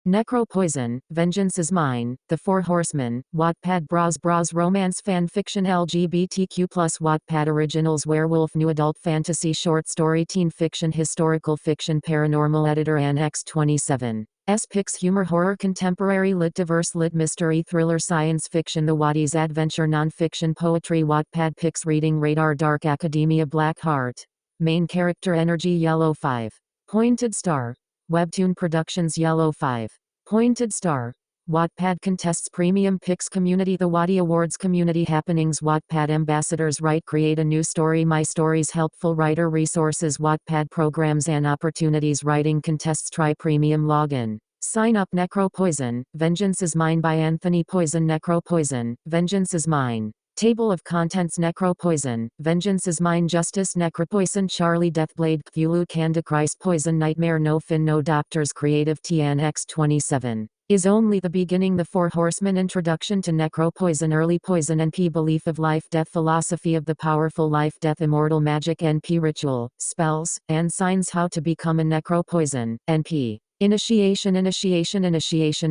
NecroPoison, Vengeance is Mine, The Four Horsemen, Wattpad Bros Romance Fan Fiction LGBTQ+, Wattpad Originals Werewolf New Adult Fantasy Short Story Teen Fiction Historical Fiction Paranormal Editor Annex 27. S-Pix Humor Horror Contemporary Lit Diverse Lit Mystery Thriller Science Fiction The Waddies Adventure Nonfiction Poetry Wattpad Pix Reading Radar Dark Academia Black Heart. Main Character Energy Yellow 5. Pointed Star. Webtoon Productions Yellow 5. Pointed Star. Wattpad Contests Premium Picks Community The Waddy Awards Community Happenings Wattpad Ambassadors Write Create a New Story My Stories Helpful Writer Resources Wattpad Programs and Opportunities Writing Contests Try Premium Login. Sign up NecroPoison, Vengeance is Mine by Anthony Poison NecroPoison, Vengeance is Mine. Table of Contents NecroPoison, Vengeance is Mine Justice NecroPoison Charlie Deathblade Cthulhu Candy Christ Poison Nightmare No Fin No Doctors Creative TNX 27. Is only the beginning The Four Horsemen Introduction to NecroPoison Early Poison NP Belief of Life Death Philosophy of the Powerful Life Death Immortal Magic NP Ritual, Spells, and Signs How to Become a NecroPoison, NP. Initiation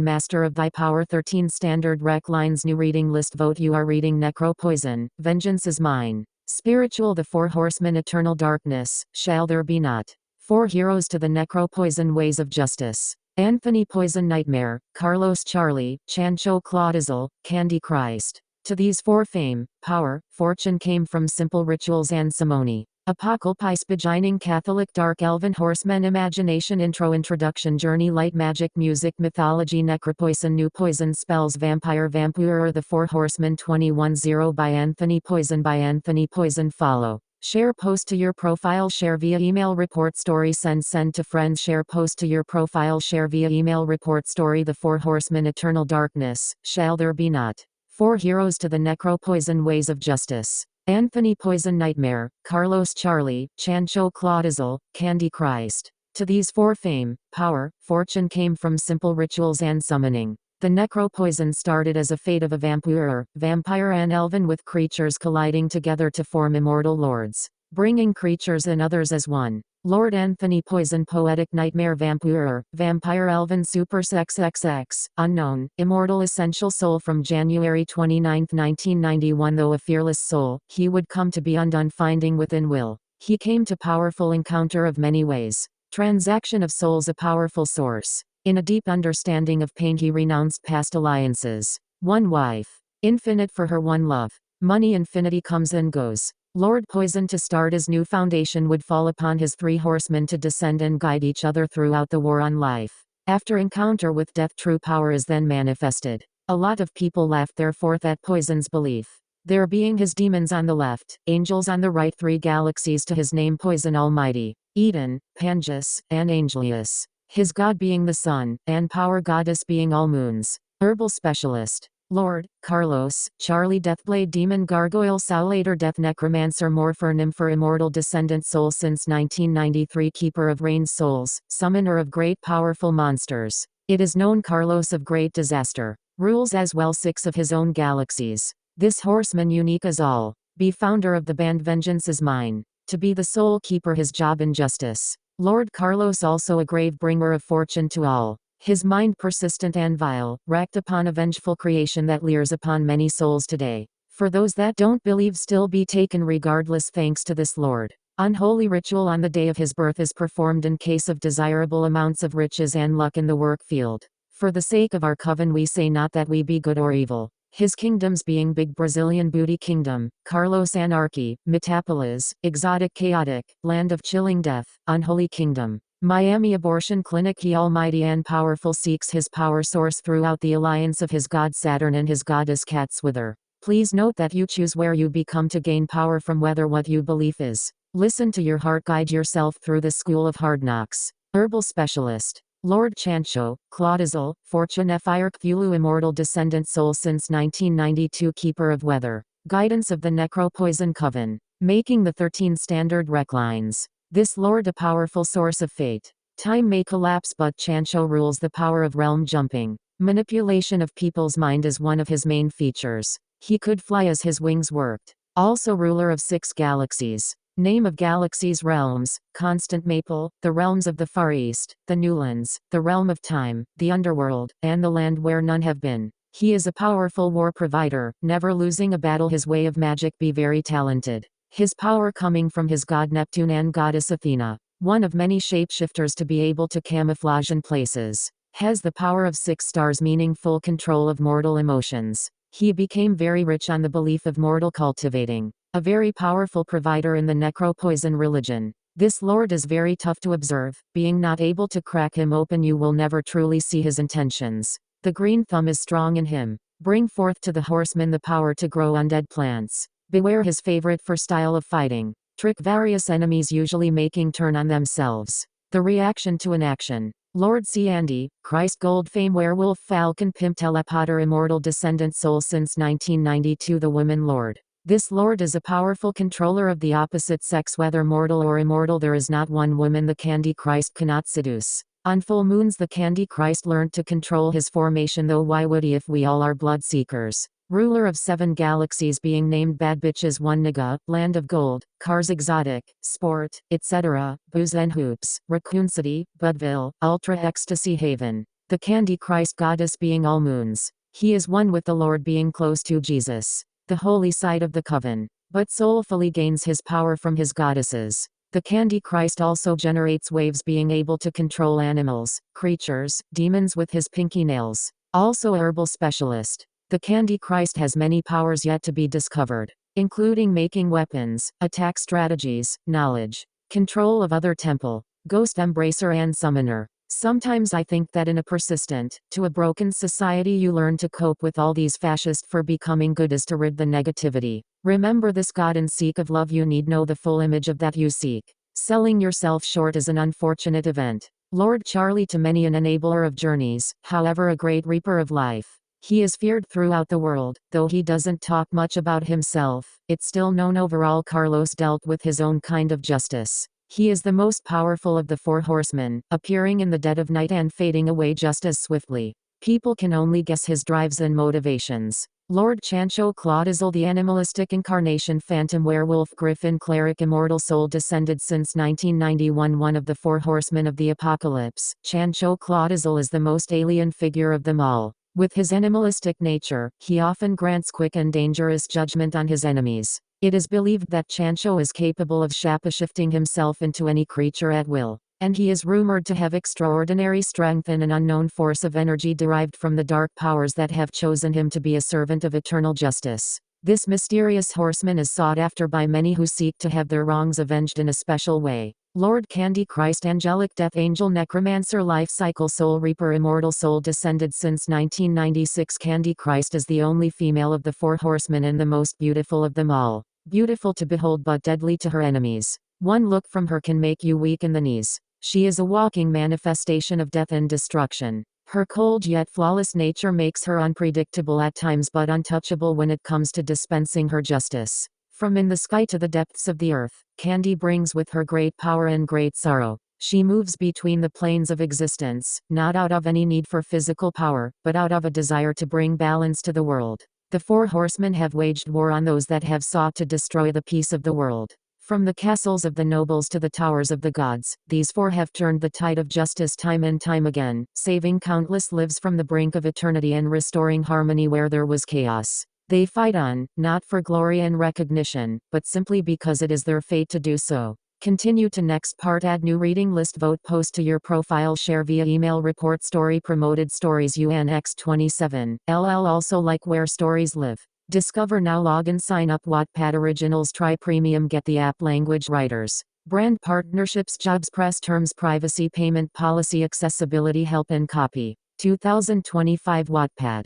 Master of Thy Power 13 Standard Rec Lines New Reading List Vote You are reading NecroPoison, Vengeance is Mine. Spiritual The Four Horsemen Eternal Darkness, Shall There Be Not. Four Heroes to the NecroPoison Ways of Justice. Anthony Poison Nightmare, Carlos Charlie, Chancho Claudizel, Candy Christ. To these four fame, power, fortune came from simple rituals and simony. Apocalypse beginning Catholic Dark Elven Horsemen Imagination Intro Introduction Journey Light Magic Music Mythology NecroPoison New Poison Spells Vampire The Four Horsemen 21-0 by Anthony Poison Follow. Share post to your profile Share via email Report story Send to friends Share post to your profile Share via email Report story The Four Horsemen Eternal Darkness, Shall There Be Not. Four Heroes to the NecroPoison Ways of Justice. Anthony Poison Nightmare, Carlos Charlie, Chancho Claudizel, Candy Christ. To these four fame, power, fortune came from simple rituals and summoning. The NecroPoison started as a fate of a vampire and elven with creatures colliding together to form immortal lords, bringing creatures and others as one. Lord Anthony Poison Poetic Nightmare Vampire Elven Super Sex XX, Unknown, Immortal Essential Soul From January 29, 1991 Though a fearless soul, he would come to be undone finding within will. He came to powerful encounter of many ways. Transaction of souls a powerful source. In a deep understanding of pain he renounced past alliances. One wife. Infinite for her one love. Money infinity comes and goes. Lord Poison to start his new foundation would fall upon his three horsemen to descend and guide each other throughout the war on life. After encounter with death true power is then manifested. A lot of people laughed therefore at Poison's belief. There being his demons on the left, angels on the right 3 galaxies to his name Poison Almighty, Eden, Pangus, and Angelius. His god being the sun, and power goddess being all moons. Herbal Specialist. Lord, Carlos, Charlie Deathblade Demon Gargoyle Soulator Death Necromancer Morpher Nympher Immortal Descendant Soul since 1993 Keeper of Rain's Souls, Summoner of Great Powerful Monsters. It is known Carlos of Great Disaster. Rules as well 6 of his own galaxies. This horseman unique as all. Be founder of the band Vengeance is Mine. To be the soul keeper his job in justice. Lord Carlos also a grave bringer of fortune to all. His mind persistent and vile, racked upon a vengeful creation that leers upon many souls today. For those that don't believe still be taken regardless thanks to this Lord. Unholy ritual on the day of his birth is performed in case of desirable amounts of riches and luck in the work field. For the sake of our coven we say not that we be good or evil. His kingdoms being Big Brazilian Booty Kingdom, Carlos Anarchy, Metapolis, Exotic Chaotic, Land of Chilling Death, Unholy Kingdom. Miami Abortion Clinic He Almighty and Powerful seeks his power source throughout the alliance of his god Saturn and his goddess Catswither. Please note that you choose where you become to gain power from whether what you believe is. Listen to your heart guide yourself through the school of hard knocks. Herbal Specialist. Lord Chancho, Claudizel, Fortune Fire Cthulhu Immortal Descendant Soul since 1992 Keeper of Weather. Guidance of the NecroPoison Coven. Making the 13 standard rec lines. This Lord a powerful source of fate. Time may collapse but Chancho rules the power of realm jumping. Manipulation of people's mind is one of his main features. He could fly as his wings worked. Also ruler of 6 galaxies. Name of galaxies. Realms: Constant Maple, the realms of the Far East, the Newlands, the realm of time, the underworld, and the land where none have been. He is a powerful war provider, never losing a battle. His way of magic be very talented. His power coming from his god Neptune and goddess Athena. One of many shapeshifters to be able to camouflage in places. Has the power of 6 stars, meaning full control of mortal emotions. He became very rich on the belief of mortal cultivating. A very powerful provider in the NecroPoison religion. This lord is very tough to observe, being not able to crack him open you will never truly see his intentions. The green thumb is strong in him. Bring forth to the horseman the power to grow undead plants. Beware his favorite for style of fighting. Trick various enemies usually making turn on themselves. The reaction to an action. Lord C. Andy, Christ Gold Fame Werewolf Falcon Pimp Telepotter Immortal Descendant Soul since 1992 The Woman Lord. This lord is a powerful controller of the opposite sex whether mortal or immortal. There is not one woman the Candy Christ cannot seduce. On full moons the Candy Christ learned to control his formation, though why would he if we all are blood seekers. Ruler of 7 galaxies being named Bad Bitches 1 Niga, Land of Gold, Cars Exotic, Sport, etc., Booze and Hoops, Raccoon City, Budville, Ultra Ecstasy Haven. The Candy Christ goddess being all moons. He is one with the Lord being close to Jesus. The holy side of the coven. But soulfully gains his power from his goddesses. The Candy Christ also generates waves being able to control animals, creatures, demons with his pinky nails. Also a herbal specialist. The Candy Christ has many powers yet to be discovered, including making weapons, attack strategies, knowledge, control of other temple, ghost embracer and summoner. Sometimes I think that in a persistent, to a broken society you learn to cope with all these fascists for becoming good is to rid the negativity. Remember this God and seek of love you need know the full image of that you seek. Selling yourself short is an unfortunate event. Lord Charlie to many an enabler of journeys, however a great reaper of life. He is feared throughout the world, though he doesn't talk much about himself, it's still known overall Carlos dealt with his own kind of justice. He is the most powerful of the 4 horsemen, appearing in the dead of night and fading away just as swiftly. People can only guess his drives and motivations. Lord Chancho Claudizel the animalistic incarnation phantom werewolf griffin cleric immortal soul descended since 1991 one of the 4 horsemen of the apocalypse. Chancho Claudizel is the most alien figure of them all. With his animalistic nature, he often grants quick and dangerous judgment on his enemies. It is believed that Chancho is capable of shapeshifting himself into any creature at will, and he is rumored to have extraordinary strength and an unknown force of energy derived from the dark powers that have chosen him to be a servant of eternal justice. This mysterious horseman is sought after by many who seek to have their wrongs avenged in a special way. Lord Candy Christ Angelic Death Angel Necromancer Life Cycle Soul Reaper Immortal Soul descended since 1996 Candy Christ is the only female of the 4 horsemen and the most beautiful of them all. Beautiful to behold but deadly to her enemies. One look from her can make you weak in the knees. She is a walking manifestation of death and destruction. Her cold yet flawless nature makes her unpredictable at times but untouchable when it comes to dispensing her justice. From in the sky to the depths of the earth, Candy brings with her great power and great sorrow. She moves between the planes of existence, not out of any need for physical power, but out of a desire to bring balance to the world. The 4 horsemen have waged war on those that have sought to destroy the peace of the world. From the castles of the nobles to the towers of the gods, these 4 have turned the tide of justice time and time again, saving countless lives from the brink of eternity and restoring harmony where there was chaos. They fight on, not for glory and recognition, but simply because it is their fate to do so. Continue to next part. Add new reading list. Vote post to your profile. Share via email. Report story. Promoted stories. UNX27 LL. Also like where stories live. Discover now. Login. Sign up. Wattpad Originals. Try Premium. Get the app. Language writers. Brand partnerships. Jobs. Press terms. Privacy. Payment policy. Accessibility. Help and copy. 2025 Wattpad.